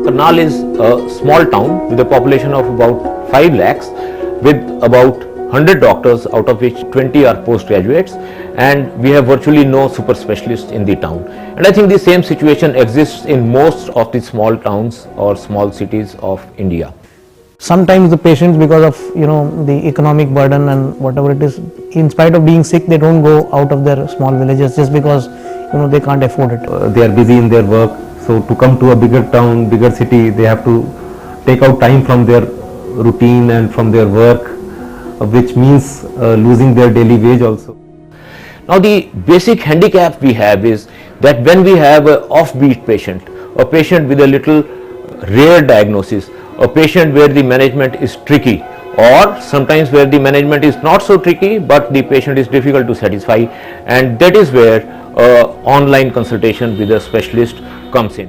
Karnal is a small town with a population of about 5 lakhs with about 100 doctors, out of which 20 are postgraduates, and we have virtually no super specialists in the town. And I think the same situation exists in most of the small towns or small cities of India. Sometimes the patients, because of the economic burden and whatever it is, in spite of being sick, they don't go out of their small villages just because they can't afford it. They are busy in their work, so to come to a bigger town, bigger city, they have to take out time from their routine and from their work, which means losing their daily wage also. Now the basic handicap we have is that when we have an offbeat patient, a patient with a little rare diagnosis, a patient where the management is tricky, or sometimes where the management is not so tricky but the patient is difficult to satisfy, and that is where online consultation with a specialist comes in.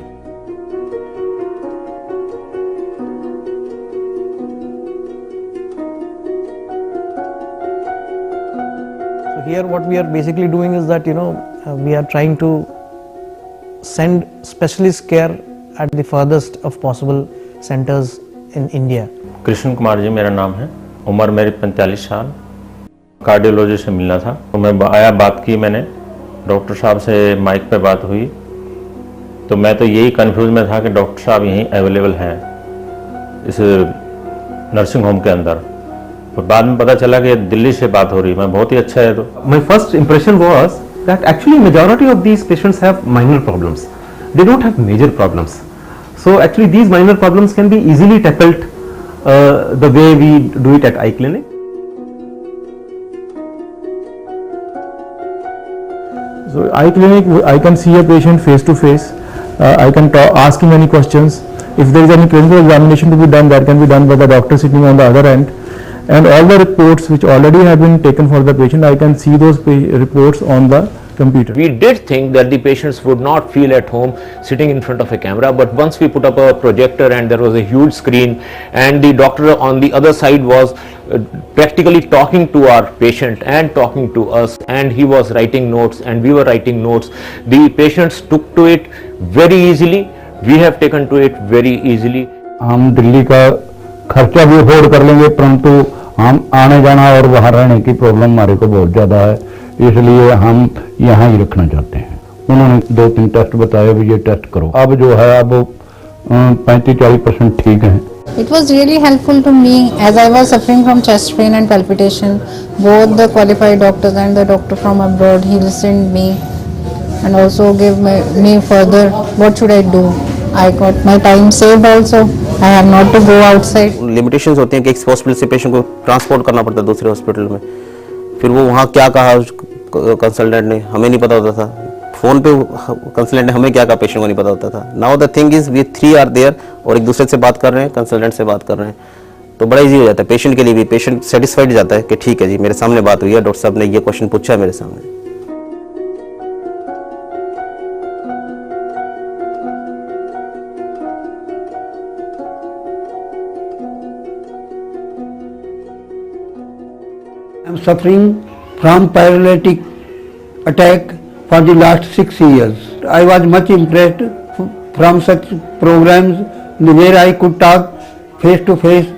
So here what we are basically doing is that we are trying to send specialist care at the furthest of possible centers in India. Krishna Kumar ji मेरा नाम है, उम्र मेरी 45 साल, cardiologist से मिलना था तो मैं आया, बात की मैंने, डॉक्टर साहब से माइक पे बात हुई तो मैं तो यही कंफ्यूज में था कि डॉक्टर साहब यहीं अवेलेबल हैं इस नर्सिंग होम के अंदर, और बाद में पता चला कि दिल्ली से बात हो रही है। मैं बहुत ही अच्छा है। तो My first impression was that actually majority of these patients have minor problems. They don't have major problems. So actually these minor problems can be easily tackled the way we do it at eye clinic. So eye clinic, I can see a patient face to face. I can ask him any questions. If there is any clinical examination to be done, that can be done by the doctor sitting on the other end. And all the reports which already have been taken for the patient, I can see those reports on the computer. We did think that the patients would not feel at home sitting in front of a camera, but once we put up a projector and there was a huge screen and the doctor on the other side was practically talking to our patient and talking to us, and he was writing notes and we were writing notes, the patients took to it very easily. We have taken to it very easily. हम दिल्ली का खर्चा भी afford कर लेंगे, परंतु हम आने जाना और बाहर रहने की प्रॉब्लम हमारे को बहुत ज़्यादा है, इसलिए हम यहाँ ही रखना चाहते हैं। उन्होंने 2-3 टेस्ट बताए, भी ये टेस्ट करो। अब जो है अब 35-40% ठीक है। It was really helpful to me as I was suffering from chest pain and palpitation. Both the qualified doctors and the doctor from abroad, he listened me and also gave me further what should I do. I got my time saved also. I have not to go outside. Limitations होती हैं कि एक hospital से patient को transport करना पड़ता है दूसरे हॉस्पिटल में, फिर वो वहाँ क्या कहा कंसल्टेंट ने हमें नहीं पता होता था, फोन पे कंसल्टेंट ने हमें क्या कहा पेशेंट को नहीं पता होता था। Now the thing is we 3 are there और एक दूसरे से बात कर रहे हैं, कंसल्टेंट से बात कर रहे हैं, तो बड़ा इजी हो जाता है पेशेंट के लिए भी। पेशेंट सेटिस्फाइड जाता है कि ठीक है जी मेरे सामने बात हुई है, डॉक्टर साहब ने ये क्वेश्चन पूछा है मेरे सामने। I am suffering from paralytic attack for the last 6 years. I was much impressed from such programs where I could talk face to face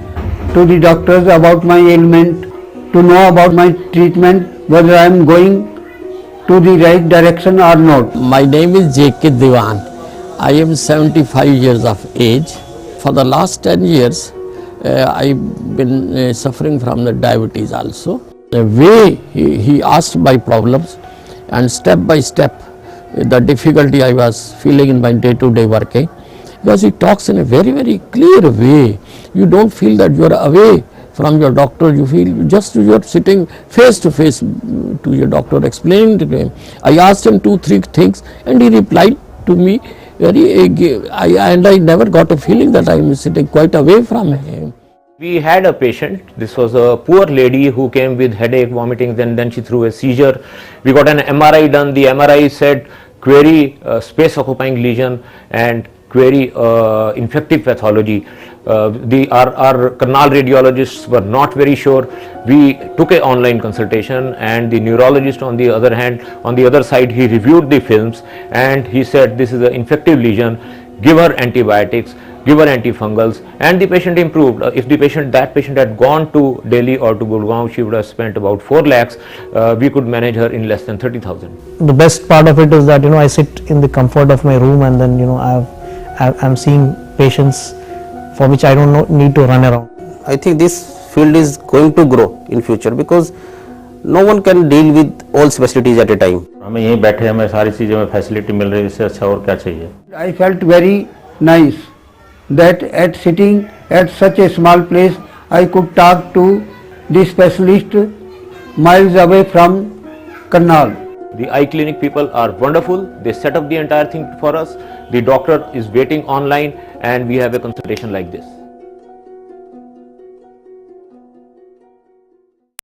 to the doctors about my ailment, to know about my treatment, whether I am going to the right direction or not. My name is J.K. Diwan. I am 75 years of age. For the last 10 years, I've been suffering from the diabetes also. The way he asked my problems and step by step the difficulty I was feeling in my day-to-day working, because he talks in a very, very clear way. You don't feel that you are away from your doctor, you feel just you are sitting face to face to your doctor, explaining to him. I asked him 2-3 things and he replied to me and I never got a feeling that I am sitting quite away from him. We had a patient, this was a poor lady who came with headache, vomiting, and then she threw a seizure. We got an MRI done. The MRI said query space occupying lesion and query infective pathology. Our Karnal radiologists were not very sure. We took an online consultation, and the neurologist on the other hand, on the other side, he reviewed the films and he said this is an infective lesion. give her antibiotics, give her antifungals, and the patient improved. If that patient had gone to Delhi or to Gurgaon, she would have spent about 4 lakhs. We could manage her in less than 30,000. The best part of it is that I sit in the comfort of my room, and then I'm seeing patients for which I don't need to run around. I think this field is going to grow in future because no one can deal with all specialties at a time. हमें यहीं बैठे हमें सारी चीज़ों में facility मिल रही है, इससे अच्छा और क्या चाहिए. I felt very nice that at sitting at such a small place I could talk to the specialist miles away from Karnal. The eye clinic people are wonderful. They set up the entire thing for us. The doctor is waiting online and we have a consultation like this.